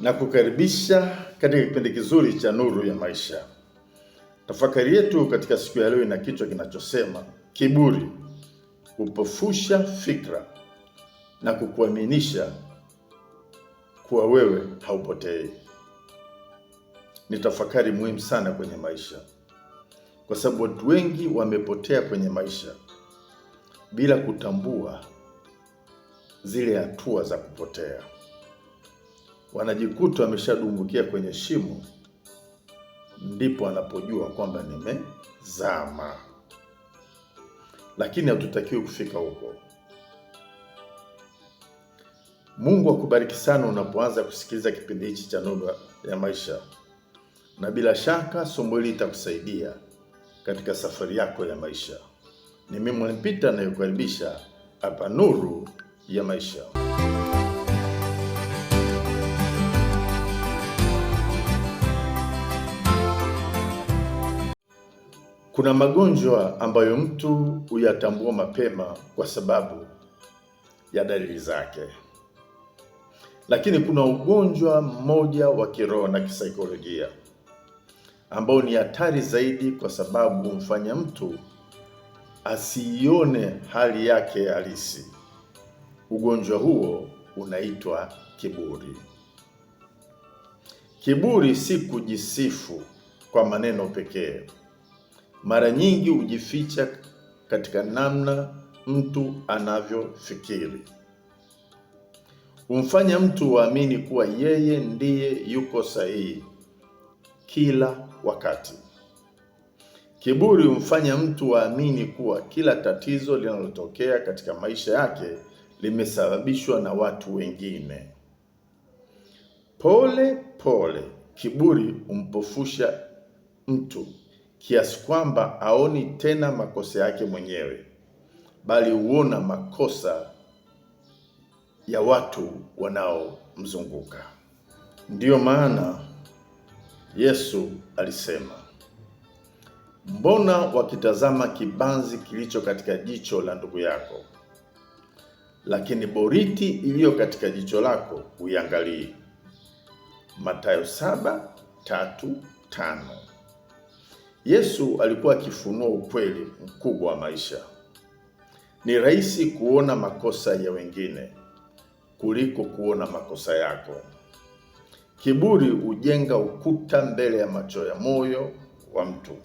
na kukaribisha katika kipindi kizuri cha Nuru ya Maisha. Tafakari yetu katika siku ya leo ina kichwa kinachosema kiburi hupofusha fikra na kukuaminisha kuwa wewe haupotei. Ni tafakari muhimu sana kwenye maisha, kwa sababu watu wengi wamepotea kwenye maisha bila kutambua zile hatua za kupotea. Wanajikuta wameshadumbukia kwenye shimo, ndipo wanapojua kwamba nimezama. Lakini hatutakiwi kufika huko. Mungu akubariki sana unapoanza kusikiliza kipindi hichi cha Nuru ya Maisha, na bila shaka somo hili litakusaidia katika safari yako ya maisha. Ni mimi Mwalimu Peter nayekukaribisha hapa Nuru ya Maisha. Kuna magonjwa ambayo mtu huyatambua mapema kwa sababu ya dalili zake. Lakini kuna ugonjwa mmoja wa kiroho na kisaikolojia ambao ni hatari zaidi, kwa sababu humfanya mtu asiione hali yake halisi. Ugonjwa huo unaitwa kiburi. Kiburi si kujisifu kwa maneno pekee. Mara nyingi hujificha katika namna mtu anavyofikiri. Humfanya mtu waamini kuwa yeye ndiye yuko sahihi kila wakati. Kiburi humfanya mtu waamini kuwa kila tatizo linalotokea katika maisha yake limesababishwa na watu wengine. Pole pole, kiburi humpofusha mtu kiasi kwamba haoni tena makosa yake mwenyewe, bali huona makosa ya watu wanaomzunguka. Ndiyo maana Yesu alisema, mbona wakitazama kibanzi kilicho katika jicho la ndugu yako, lakini boriti iliyo katika jicho lako huiangalii? Mathayo 7:3-5. Yesu alikuwa akifunua ukweli mkubwa wa maisha. Ni rahisi kuona makosa ya wengine kuliko kuona makosa yako. Kiburi hujenga ukuta mbele ya macho ya moyo wa mtu.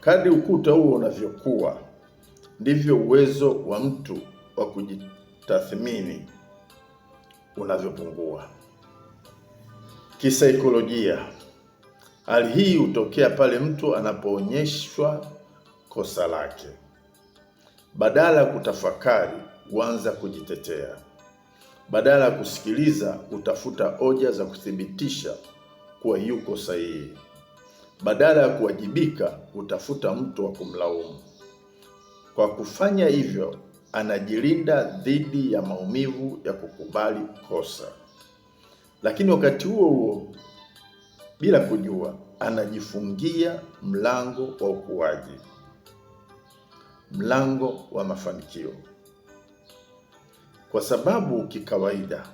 Kadri ukuta huo unavyokuwa, ndivyo uwezo wa mtu wa kujitathmini unavyopungua. Kisaikolojia, hali hii hutokea pale mtu anapoonyeshwa kosa lake. Badala ya kutafakari, huanza kujitetea. Badala ya kusikiliza, hutafuta hoja za kuthibitisha kuwa yuko sahihi. Badala ya kuwajibika, hutafuta mtu wa kumlaumu. Kwa kufanya hivyo, anajilinda dhidi ya maumivu ya kukubali kosa. Lakini wakati huo huo, bila kujua, anajifungia mlango wa ukuaji, mlango wa mafanikio. Kwa sababu kikawaida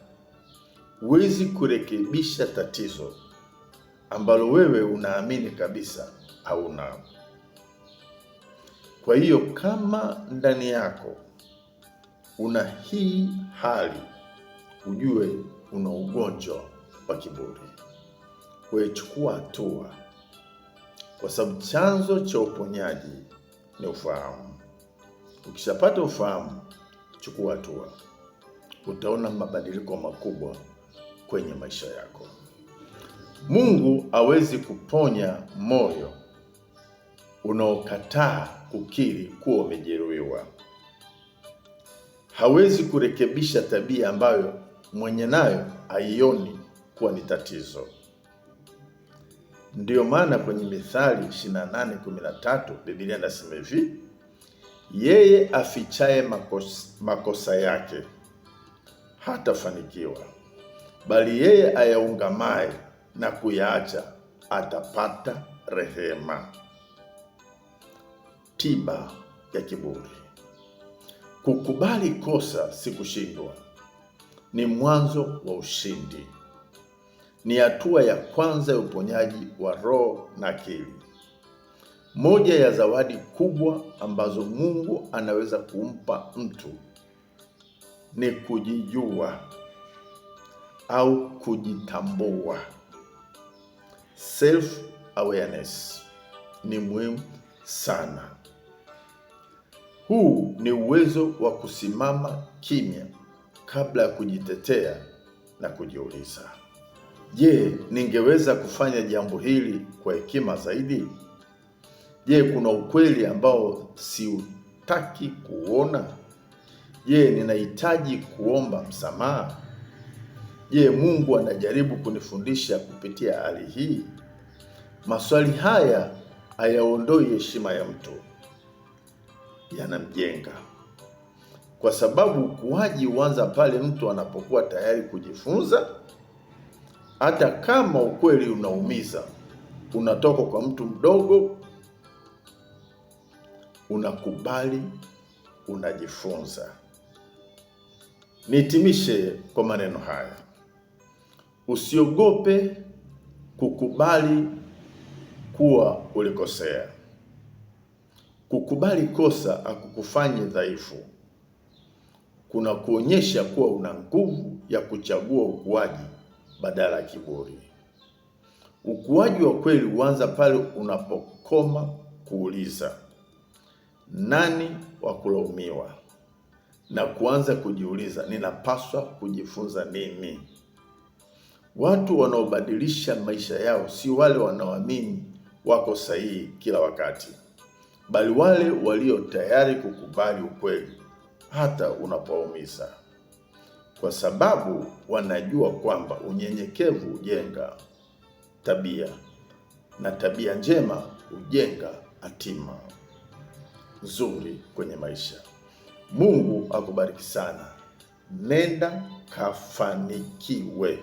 huwezi kurekebisha tatizo ambalo wewe unaamini kabisa hauna. Kwa hiyo kama ndani yako una hii hali, ujue una ugonjwa wa kiburi. Kwa hiyo chukua hatua, kwa sababu chanzo cha uponyaji ni ufahamu. Ukishapata ufahamu, chukua hatua. Utaona mabadiliko makubwa kwenye maisha yako. Mungu hawezi kuponya moyo unaokataa kukiri kuwa umejeruhiwa. Hawezi kurekebisha tabia ambayo mwenye nayo haioni kuwa ni tatizo. Ndiyo maana kwenye Mithali 28:13 Biblia inasema hivi, yeye afichaye makosa yake hatafanikiwa, bali yeye ayaungamaye na kuyaacha atapata rehema. Tiba ya kiburi. Kukubali kosa si kushindwa, ni mwanzo wa ushindi. ni hatua ya kwanza ya uponyaji wa roho na akili. Moja ya zawadi kubwa ambazo Mungu anaweza kumpa mtu ni kujijua au kujitambua. Self awareness ni muhimu sana. Huu ni uwezo wa kusimama kimya kabla ya kujitetea na kujiuliza, je, ningeweza kufanya jambo hili kwa hekima zaidi? Je, kuna ukweli ambao siutaki kuona? Je, ninahitaji kuomba msamaha? Je, Mungu anajaribu kunifundisha kupitia hali hii? Maswali haya hayaondoi heshima ya mtu, yanamjenga. Kwa sababu ukuaji huanza pale mtu anapokuwa tayari kujifunza, hata kama ukweli unaumiza. Unatoka kwa mtu mdogo, unakubali, unajifunza. Nihitimishe kwa maneno haya. Usiogope kukubali kuwa ulikosea. Kukubali kosa hakukufanyi dhaifu. Kuna kuonyesha kuwa una nguvu ya kuchagua ukuaji badala ya kiburi. Ukuaji wa kweli huanza pale unapokoma kuuliza, nani wa kulaumiwa? Na kuanza kujiuliza, ninapaswa kujifunza nini? Watu wanaobadilisha maisha yao si wale wanaoamini wako sahihi kila wakati, bali wale walio tayari kukubali ukweli hata unapoumiza, kwa sababu wanajua kwamba unyenyekevu hujenga tabia na tabia njema hujenga hatima nzuri kwenye maisha. Mungu akubariki sana. Nenda kafanikiwe.